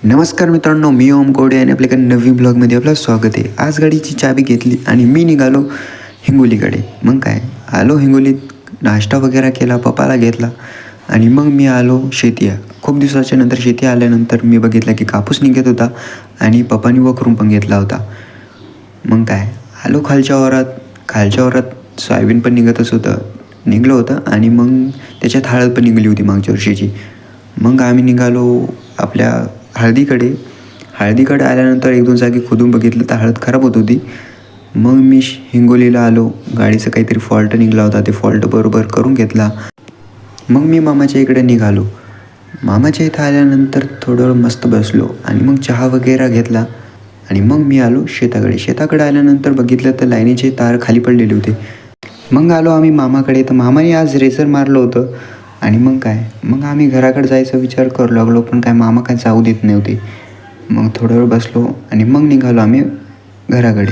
नमस्कार मित्रांनो, मी ओम कोडे आणि आपल्या एका नवीन ब्लॉगमध्ये आपलं स्वागत आहे. आज गाडीची चाबी घेतली आणि मी निघालो हिंगोलीकडे. मग काय आलो हिंगोलीत, नाश्ता वगैरे केला, पप्पाला घेतला आणि मग मी आलो शेतीया. खूप दिवसाच्या नंतर शेती आल्यानंतर मी बघितलं की कापूस निघत होता आणि पप्पानी वखरून पण घेतला होता. मग काय आलो खालच्या वरात सोयाबीन पण निघलं होतं आणि मग त्याच्यात हळद पण निघाली होती मागच्या वर्षीची. मग आम्ही निघालो आपल्या हळदीकडे आल्यानंतर एक दोन जागी खोदून बघितलं तर हळद खराब होत होती. मग मी हिंगोलीला आलो. गाडीचं काहीतरी फॉल्ट निघाला होता, ते फॉल्ट बरोबर करून घेतला. मग मी मामाच्या इकडे निघालो. मामाच्या इथं आल्यानंतर थोडं वेळ मस्त बसलो आणि मग चहा वगैरे घेतला आणि मग मी आलो शेताकडे आल्यानंतर बघितलं तर लाईनीचे तार खाली पडलेले होते. मग आलो आम्ही मामाकडे, तर मामाने आज रेसर मारलं होतं आणि मग आम्ही घराकडे जायचा विचार करू लागलो, पण काय मामा काय जाऊ देत नव्हते. मग थोडा वेळ बसलो आणि मग निघालो आम्ही घराकडे.